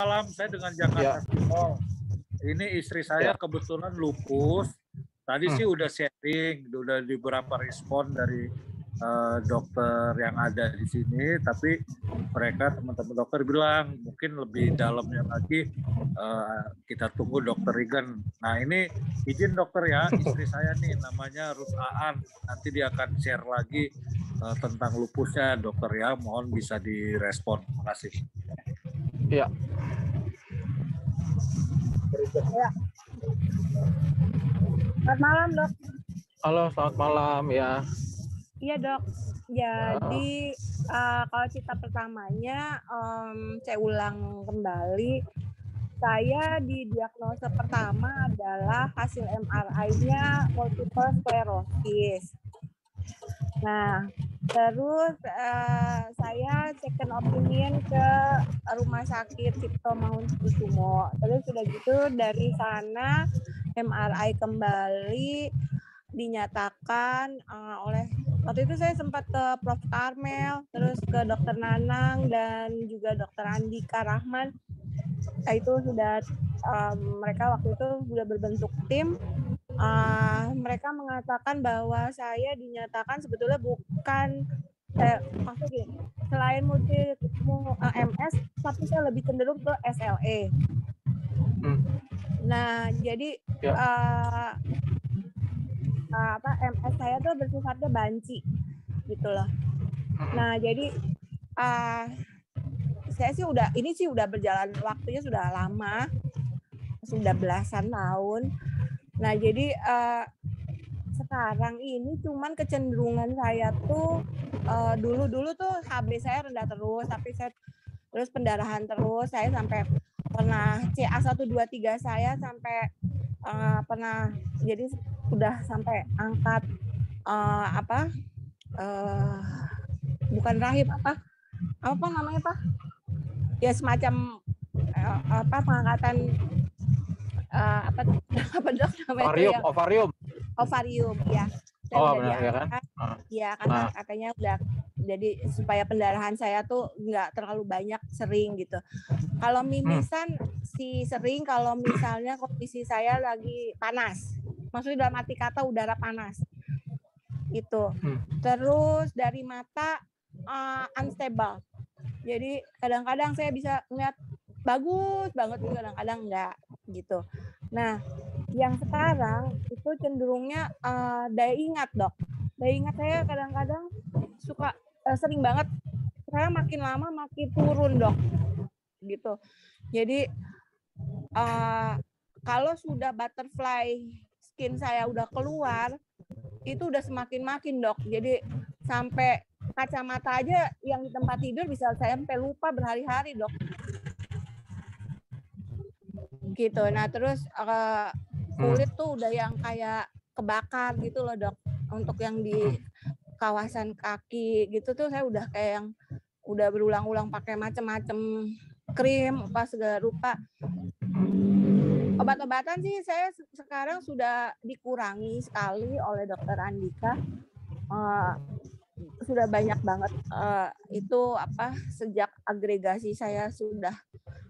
malam. Saya dengan Jakarta Timur. Ini istri saya kebetulan lupus. Tadi sih udah sharing, udah di beberapa respon dari dokter yang ada di sini, tapi mereka teman-teman dokter bilang mungkin lebih dalamnya lagi kita tunggu dokter Regan. Nah ini izin dokter ya, istri saya nih namanya Ruth Aan, nanti dia akan share lagi tentang lupusnya dokter ya, mohon bisa direspon. Terima kasih. Iya. Ya. Selamat malam dok. Halo, selamat malam ya. Iya dok. Jadi kalau cerita pertamanya saya ulang kembali. Saya didiagnosa pertama adalah hasil MRI-nya multiple sclerosis. Nah, terus saya second opinion ke rumah sakit Cipto Mangunkusumo. Terus sudah gitu dari sana MRI kembali dinyatakan oleh waktu itu saya sempat ke Prof. Karmel, terus ke Dokter Nanang dan juga Dokter Andika Rahman. Nah, itu sudah mereka waktu itu sudah berbentuk tim. Mereka mengatakan bahwa saya dinyatakan sebetulnya bukan maksudnya gini, selain MS, tapi saya lebih cenderung ke SLE. Nah, jadi MS saya tuh bersifatnya banci gitu loh. Nah, jadi saya sih udah berjalan waktunya sudah lama, sudah belasan tahun. Nah, jadi sekarang ini cuman kecenderungan saya tuh dulu tuh HB saya rendah terus, tapi saya terus pendarahan terus, saya sampai pernah CA123 saya sampai pernah jadi udah sampai angkat bukan rahim apa namanya Pak? Ya semacam pengangkatan apa dok namanya? Ovarium ya. Saya udah diangkat. Ya karena katanya udah jadi supaya pendarahan saya tuh nggak terlalu banyak sering gitu. Kalau mimisan sih sering kalau misalnya kondisi saya lagi panas. Maksudnya dalam arti kata udara panas. Itu. Terus dari mata unstable. Jadi kadang-kadang saya bisa ngeliat bagus banget, kadang-kadang enggak gitu. Nah, yang sekarang itu cenderungnya daya ingat dok. Daya ingat saya kadang-kadang suka sering banget. Saya makin lama makin turun dok, gitu. Jadi kalau sudah butterfly skin saya udah keluar, itu udah semakin dok. Jadi sampai kacamata aja yang di tempat tidur bisa saya sampai lupa berhari-hari dok. Gitu. Nah terus kulit tuh udah yang kayak kebakar gitu loh dok. Untuk yang di kawasan kaki gitu tuh saya udah kayak yang udah berulang-ulang pakai macam-macam krim apa segala rupa. Obat-obatan sih saya sekarang sudah dikurangi sekali oleh dokter Andika. Sudah banyak banget itu sejak agregasi saya sudah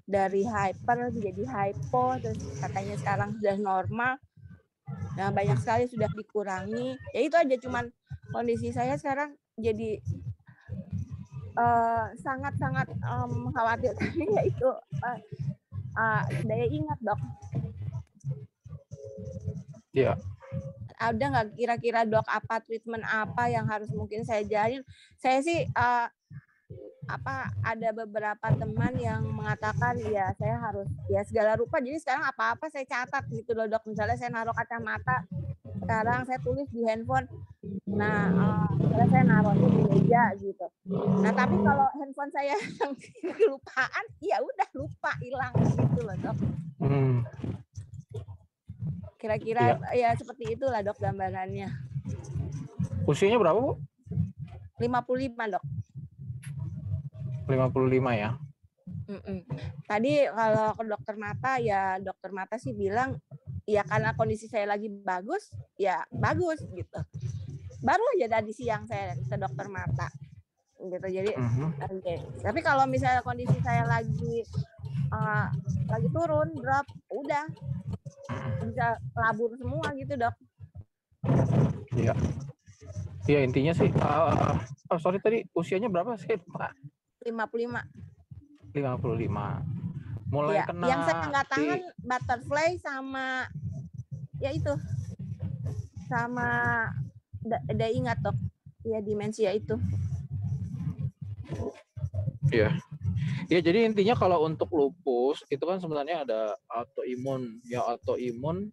dari hyper jadi hypo, terus katanya sekarang sudah normal. Nah, banyak sekali sudah dikurangi. Ya itu aja, cuman kondisi saya sekarang jadi sangat-sangat mengkhawatirkan yaitu daya ingat dok. Iya. Ada nggak kira-kira dok treatment apa yang harus mungkin saya jalin? Saya sih ada beberapa teman yang mengatakan ya saya harus ya segala rupa. Jadi sekarang apa-apa saya catat gitu loh dok. Misalnya saya naruh kacamata, sekarang saya tulis di handphone. Nah, misalnya saya naruhnya di meja gitu. Nah tapi kalau handphone saya yang kelupaan, ya udah lupa hilang gitu loh dok. Kira-kira ya seperti itulah dok gambarannya. Usianya berapa Bu? 55 dok. 55 ya. Tadi kalau ke dokter mata sih bilang ya karena kondisi saya lagi bagus ya bagus gitu. Baru aja tadi siang saya ke dokter mata gitu. Jadi tapi kalau misalnya kondisi saya lagi lagi turun drop, udah bisa labur semua gitu dok. Iya. Iya intinya sih. Sorry tadi usianya berapa sih Pak? 55. 55. Mulai Ya, kena yang saya nggak tahan butterfly sama ya itu sama ada ingat dok, ya demensia itu. Iya. Ya jadi intinya kalau untuk lupus itu kan sebenarnya ada autoimun. Ya autoimun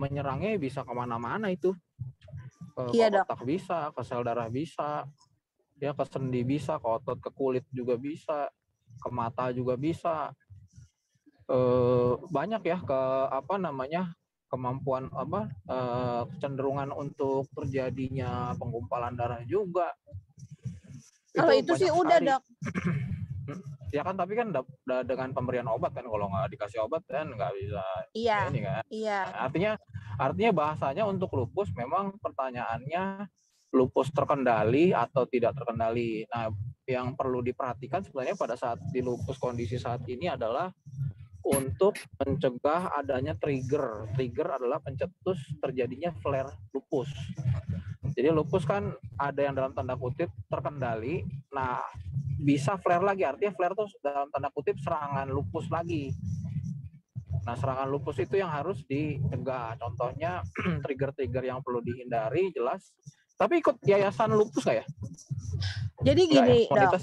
menyerangnya bisa kemana-mana itu. Ke Iya dok. otak bisa, ke sel darah bisa, ya ke sendi bisa, ke otot, ke kulit juga bisa, ke mata juga bisa. Banyak ya ke kemampuan kecenderungan untuk terjadinya penggumpalan darah juga. Kalau itu sih udah dok. Ya kan tapi kan dengan pemberian obat kan, kalau nggak dikasih obat kan nggak bisa. Iya. Ini kan. Iya. Artinya bahasanya untuk lupus memang pertanyaannya lupus terkendali atau tidak terkendali. Nah, yang perlu diperhatikan sebenarnya pada saat di lupus kondisi saat ini adalah untuk mencegah adanya trigger. Trigger adalah pencetus terjadinya flare lupus. Jadi lupus kan ada yang dalam tanda kutip terkendali. Nah, bisa flare lagi. Artinya flare itu dalam tanda kutip serangan lupus lagi. Nah, serangan lupus itu yang harus dicegah. Contohnya trigger-trigger yang perlu dihindari jelas. Tapi ikut yayasan lupus nggak ya? Jadi gini, ya? dok.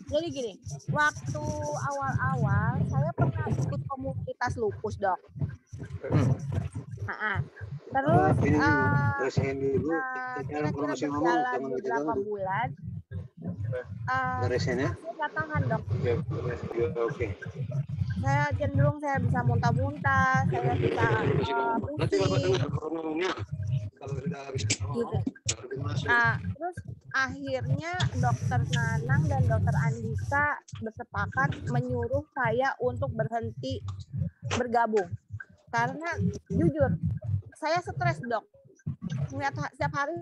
Jadi gini, waktu awal-awal saya pernah ikut komunitas lupus, dok. Terus kira-kira berjalan beberapa bulan, saya nggak tahan, dok. Saya cenderung saya bisa muntah-muntah, saya bisa pusing. Gitu. Terus akhirnya dokter Nanang dan dokter Andika bersepakat menyuruh saya untuk berhenti bergabung. Karena jujur, saya stres dok. Melihat setiap hari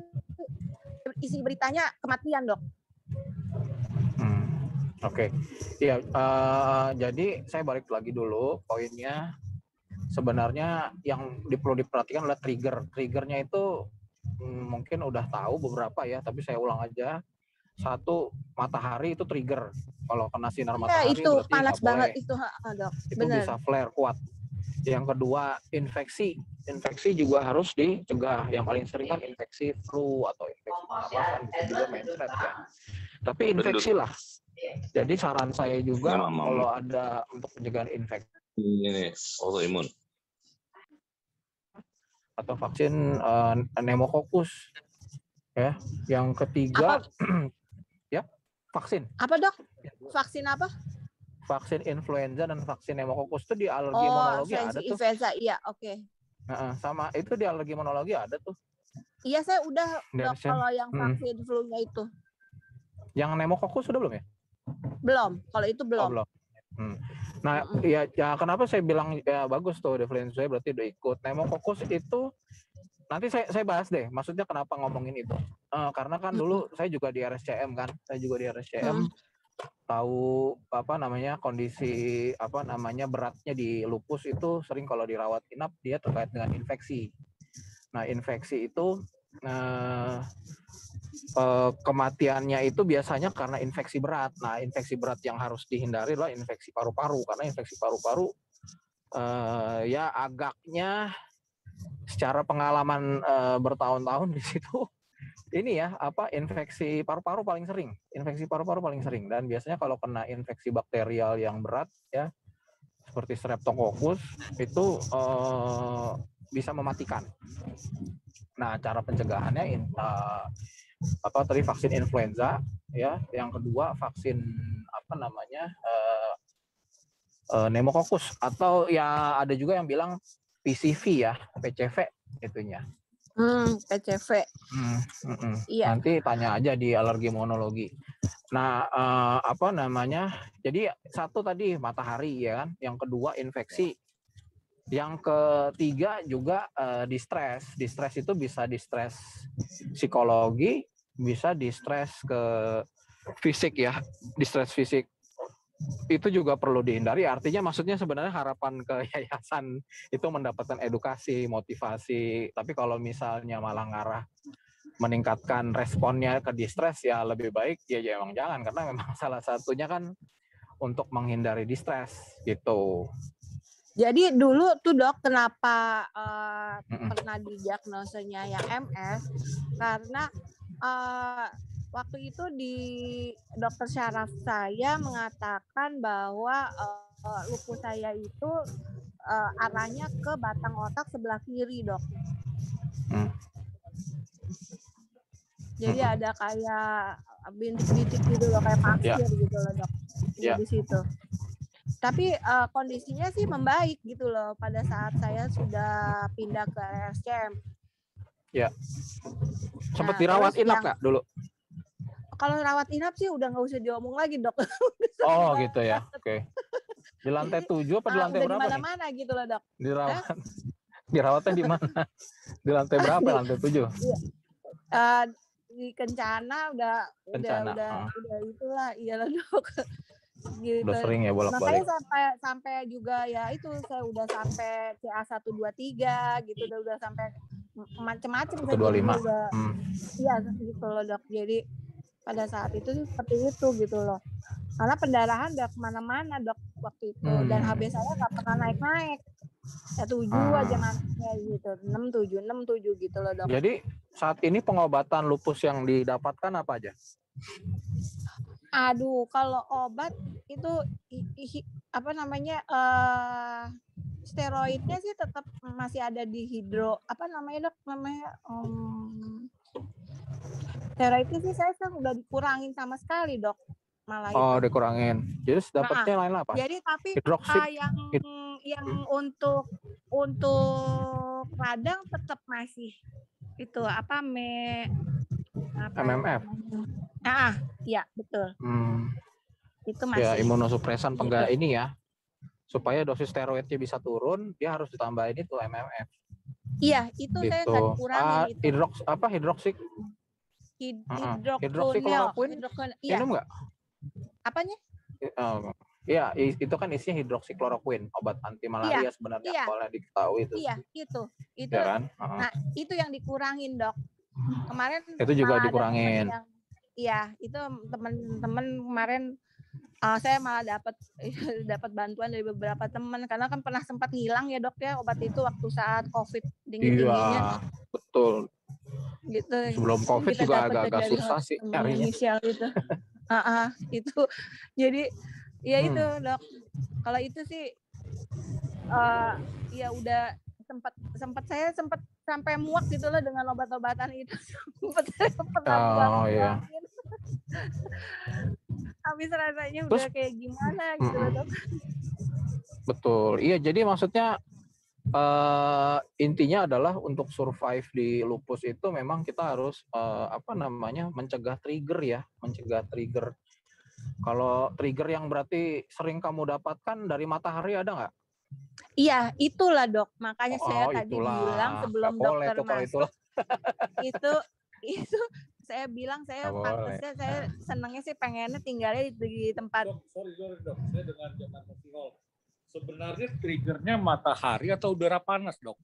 isi beritanya kematian dok. Oke. Ya, jadi saya balik lagi dulu poinnya. Sebenarnya yang perlu diperhatikan adalah trigger. Triggernya itu mungkin udah tahu beberapa ya, tapi saya ulang aja. Satu, matahari itu trigger. Kalau kena sinar matahari itu berarti panas banget boleh. Itu dok. Itu bener. Bisa flare kuat. Yang kedua, infeksi. Infeksi juga harus dicegah. Yang paling sering kan infeksi flu atau infeksi pernapasan, bisa juga mencret ya. Tapi infeksi lah. Jadi saran saya juga kalau ada untuk pencegahan infeksi ini autoimun atau vaksin pneumokokus ya. Yang ketiga ya vaksin. Apa dok? Vaksin apa? Vaksin influenza dan vaksin pneumokokus itu di alergi imunologi ada tuh. Influenza, iya oke. Sama itu di alergi imunologi ada tuh. Iya saya udah dok kalau yang vaksin flu-nya itu. Yang pneumokokus sudah belum ya? Belum, kalau itu belum. Belum. Nah, ya kenapa saya bilang ya bagus tuh influenza berarti udah ikut. Pneumokokus itu nanti saya bahas deh. Maksudnya kenapa ngomongin itu? Karena kan dulu saya juga di RSCM kan. Saya juga di RSCM tahu kondisi beratnya di lupus itu sering kalau dirawat inap dia terkait dengan infeksi. Nah, infeksi itu kematiannya itu biasanya karena infeksi berat. Nah, infeksi berat yang harus dihindari adalah infeksi paru-paru, karena infeksi paru-paru ya agaknya secara pengalaman bertahun-tahun di situ ini ya infeksi paru-paru paling sering. Dan biasanya kalau kena infeksi bakterial yang berat ya seperti Streptococcus itu bisa mematikan. Nah, cara pencegahannya tadi vaksin influenza ya, yang kedua vaksin pneumokokus atau ya ada juga yang bilang PCV ya, PCV itunya. PCV. Iya. Nanti tanya aja di alergi imunologi. Nah, jadi satu tadi matahari ya kan, yang kedua infeksi. Yang ketiga juga distres. Distres itu bisa distres psikologi, bisa distres ke fisik ya, distres fisik. itu juga perlu dihindari. Artinya maksudnya sebenarnya harapan ke yayasan itu mendapatkan edukasi, motivasi. Tapi kalau misalnya malah ngarah meningkatkan responnya ke distres, ya lebih baik ya emang jangan, karena memang salah satunya kan untuk menghindari distres gitu. Jadi dulu tuh dok, kenapa pernah didiagnosanya yang MS? Karena waktu itu di dokter syaraf saya mengatakan bahwa lupus saya itu arahnya ke batang otak sebelah kiri, dok. Jadi ada kayak bintik-bintik gitu loh, kayak pasir gitu loh, dok. Di situ. Tapi kondisinya sih membaik gitu loh pada saat saya sudah pindah ke RSCM. Ya. Sempat dirawat inap nggak dulu? Kalau rawat inap sih udah nggak usah diomong lagi, dok. Oh gitu ya, oke. Di lantai 7 apa di lantai berapa nih? Di mana-mana gitu loh, dok. Dirawatnya di mana? Di lantai berapa? Lantai 7? Di Kencana udah itulah, iyalah, dok. Gitu. Udah sering ya bolak-balik. Makanya sampai juga ya itu saya udah sampai CA 123 gitu, udah sampai macem-macem 125. Iya gitu loh, dok. Jadi pada saat itu seperti itu gitu loh. Karena pendarahan udah kemana-mana, dok, waktu itu. Dan HB saya nggak pernah naik-naik. Ya 7 aja naiknya gitu. 6, 7 gitu loh, dok. Jadi saat ini pengobatan lupus yang didapatkan apa aja? Aduh, kalau obat itu apa namanya, steroidnya sih tetap masih ada di apa namanya, dok, namanya steroidnya sih saya udah dikurangin sama sekali, dok, malah itu. Oh, dikurangin. Jadi dapatnya lain apa? Jadi tapi yang untuk radang tetap masih itu apa MMF. Iya betul. Itu masih. Ya, imunosupresan pengganti ini ya. Supaya dosis steroidnya bisa turun, dia harus ditambahin itu MMF. Iya, itu gitu. Saya nggak dikurangin itu. Hidroksikloroquine. Minum nggak? Apanya? Iya, itu kan isinya hidroksikloroquine, obat anti malaria sebenarnya, boleh diketahui itu. Iya, itu. Ya kan? Nah, itu yang dikurangin, dok. Kemarin itu juga dikurangin. Iya, itu teman-teman kemarin saya malah dapat bantuan dari beberapa teman, karena kan pernah sempat hilang ya, dok, ya, obat itu waktu saat COVID dingin-dinginnya. Iya, betul. Gitu. Sebelum COVID juga agak-agak susah sih nyarinya. Itu. Itu. Jadi ya itu, dok. Kalau itu sih ya udah saya sempat sampai muak gitu loh dengan obat-obatan itu. Iya. Habis rasanya udah kayak gimana gitu loh, dok. Betul. Iya, jadi maksudnya intinya adalah untuk survive di lupus itu memang kita harus mencegah trigger ya, Kalau trigger yang berarti sering kamu dapatkan dari matahari ada nggak? Iya, itulah, dok. Makanya saya tadi bilang sebelum dokter masuk itu saya bilang saya pantasnya saya senangnya sih pengennya tinggalnya di tempat. Sorry dok, saya dengar Jakarta Hall. Sebenarnya triggernya matahari atau udara panas, dok?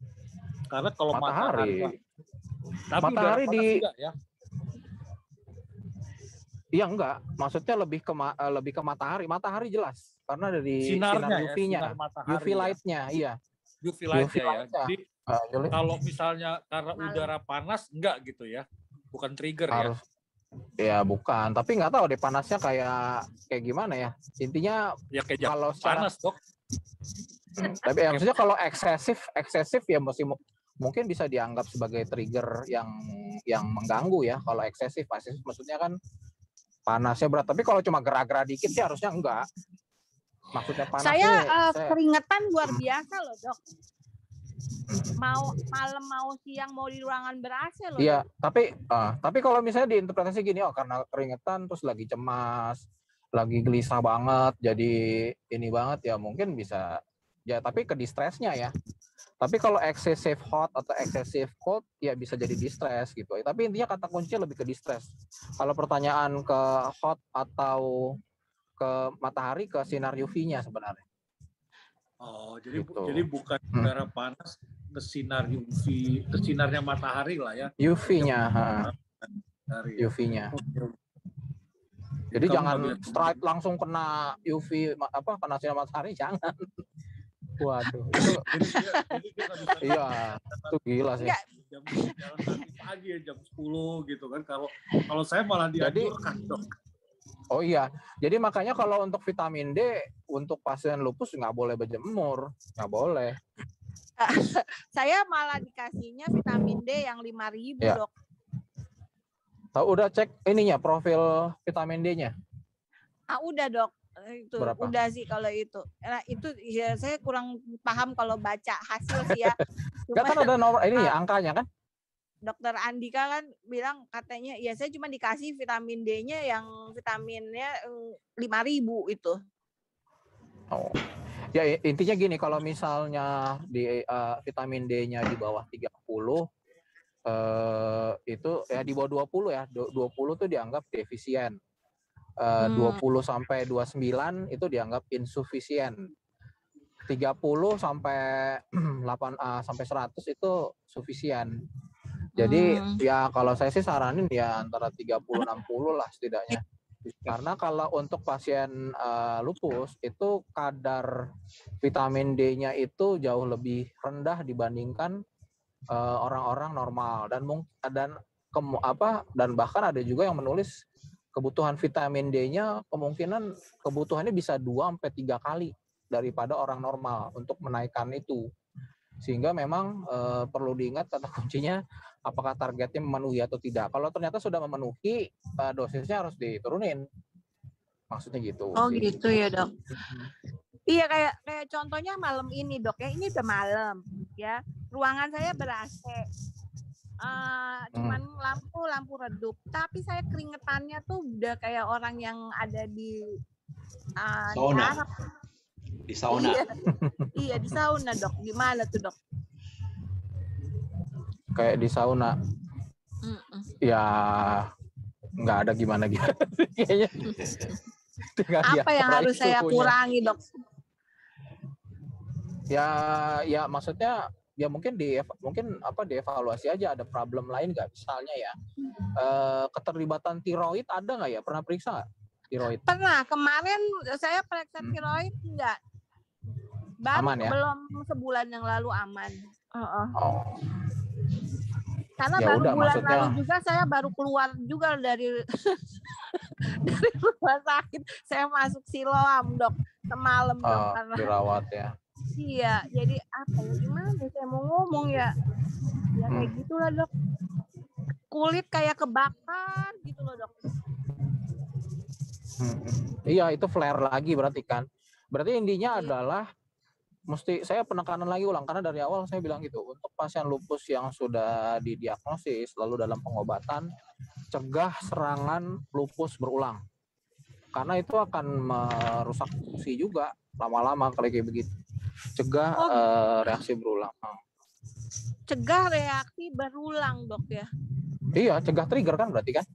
Karena kalau matahari tapi matahari udara panas enggak ya? Iya enggak, maksudnya lebih ke matahari. Matahari jelas karena dari sinar UV-nya, UV light-nya, iya. UV light-nya ya. Jadi kalau misalnya karena udara panas enggak gitu ya? Bukan trigger ya? Ya bukan, tapi nggak tahu deh panasnya kayak gimana ya. Intinya ya kayak kalau panas, dok. Tapi maksudnya kalau eksesif ya mungkin bisa dianggap sebagai trigger yang mengganggu ya. Kalau eksesif maksudnya kan panasnya berat, tapi kalau cuma gerak-gerak dikit sih harusnya enggak. Maksudnya panasnya saya keringetan luar biasa loh, dok. Mau malam mau siang mau di ruangan ber-AC loh. Iya, tapi kalau misalnya diinterpretasi gini, karena keringetan terus lagi cemas, lagi gelisah banget, jadi ini banget ya mungkin bisa ya, tapi ke distressnya ya. Tapi kalau excessive hot atau excessive cold ya bisa jadi distress gitu. Tapi intinya kata kuncinya lebih ke distress. Kalau pertanyaan ke hot atau ke matahari, ke sinar UV-nya sebenarnya. Oh, jadi Gitu. jadi bukan udara panas ke sinar UV, ke sinarnya matahari lah ya. UV-nya, Dari UV-nya. Jadi kamu jangan nggak bisa- straight langsung kena UV kena sinar matahari, jangan. Waduh, itu jadi kita bisa iya, itu gila sih. Enggak. jam jalan kaki pagi ya, jam 10 gitu kan. Kalau saya malah dianjurkan, Dok. Oh iya, jadi makanya kalau untuk vitamin D untuk pasien lupus nggak boleh berjemur, nggak boleh. Saya malah dikasihnya vitamin D yang 5.000, Ya. Dok. Tahu udah cek ininya profil vitamin D-nya? Udah, Dok. Itu Berapa? udah sih kalau itu. Nah, itu ya saya kurang paham kalau baca hasil sih ya. Nggak kan ada nomor ini ya, Ah. angkanya kan? Dokter Andika kan bilang katanya ya saya cuma dikasih vitamin D-nya yang vitaminnya 5.000 itu. Oh. Ya intinya gini, kalau misalnya di vitamin D-nya di bawah 30 itu ya di bawah 20 ya. 20 tuh dianggap defisien. 20 sampai 29 itu dianggap insufisien. 30 sampai 8 sampai 100 itu sufisien. Jadi ya kalau saya sih saranin ya antara 30-60 lah setidaknya. Karena kalau untuk pasien lupus itu kadar vitamin D-nya itu jauh lebih rendah dibandingkan orang-orang normal dan bahkan ada juga yang menulis kebutuhan vitamin D-nya kemungkinan kebutuhannya bisa 2-3 kali daripada orang normal untuk menaikkan itu. Sehingga memang perlu diingat kata kuncinya apakah targetnya memenuhi atau tidak. Kalau ternyata sudah memenuhi, dosisnya harus diturunin. Maksudnya gitu. Oh sih. gitu ya, Dok. Iya, kayak contohnya malam ini, Dok ya. Ini udah malam ya. Ruangan saya ber-AC. Cuman lampu redup, tapi saya keringetannya tuh udah kayak orang yang ada di Sauna. Di sauna. Iya, di sauna, Dok. Gimana tuh, Dok? Kayak di sauna. Ya nggak ada gimana kayaknya. Apa yang harus saya kurangi, Dok? Ya maksudnya ya mungkin dievaluasi aja, ada problem lain nggak, misalnya ya keterlibatan tiroid ada nggak ya, pernah periksa nggak tiroid? Pernah, kemarin saya periksa tiroid enggak. Baru aman ya? Belum sebulan yang lalu aman. Oh. Karena Ya baru udah, bulan maksudnya lalu juga saya baru keluar juga dari dari rumah sakit. Saya masuk Siloam, Dok, semalam, Dok, karena dirawat ya. Iya, jadi apa ya, gimana saya mau ngomong ya kayak gitulah, Dok. Kulit kayak kebakar gitu loh, Dok. Iya, itu flare lagi berarti kan. Berarti intinya adalah mesti saya penekanan lagi ulang, karena dari awal saya bilang gitu, untuk pasien lupus yang sudah didiagnosis lalu dalam pengobatan, cegah serangan lupus berulang. Karena itu akan merusak fungsi juga lama-lama kalau kayak begitu. Cegah reaksi berulang. Cegah reaksi berulang, Dok ya. Iya, cegah trigger kan berarti kan?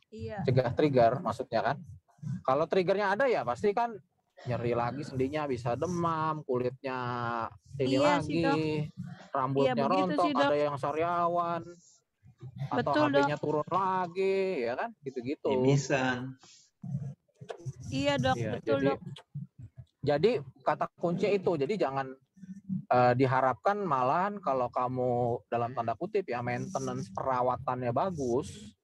Iya. Cegah trigger maksudnya kan. Kalau triggernya ada ya pasti kan nyeri lagi sendinya, bisa demam, kulitnya ini Iya lagi, sih, Dok. rambutnya Iya, begitu rontok, sih, Dok. ada yang sariawan, atau Betul, HB-nya turun lagi, ya kan, gitu-gitu. Mimisan. Iya, Dok, Iya, betul, Dok. Jadi kata kunci itu, jadi jangan diharapkan malahan kalau kamu dalam tanda kutip ya maintenance perawatannya bagus,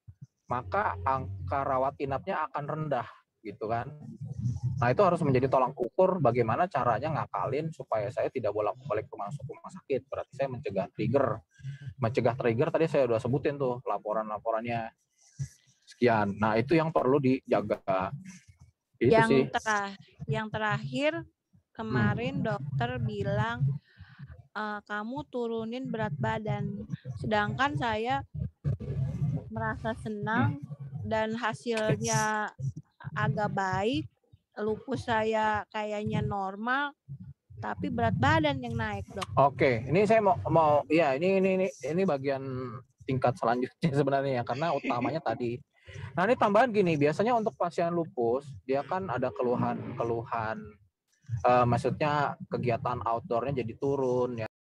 maka angka rawat inapnya akan rendah gitu kan. Nah itu harus menjadi tolak ukur bagaimana caranya ngakalin supaya saya tidak bolak-balik ke rumah sakit. Berarti saya mencegah trigger tadi saya udah sebutin tuh laporannya sekian. Nah itu yang perlu dijaga. Itu Yang terakhir kemarin dokter bilang kamu turunin berat badan, sedangkan saya merasa senang dan hasilnya agak baik. Lupus saya kayaknya normal, tapi berat badan yang naik, Dok. Oke, ini saya mau ya ini bagian tingkat selanjutnya sebenarnya ya, karena utamanya tadi Nah ini tambahan gini, biasanya untuk pasien lupus dia kan ada keluhan, maksudnya kegiatan outdoornya jadi turun ya.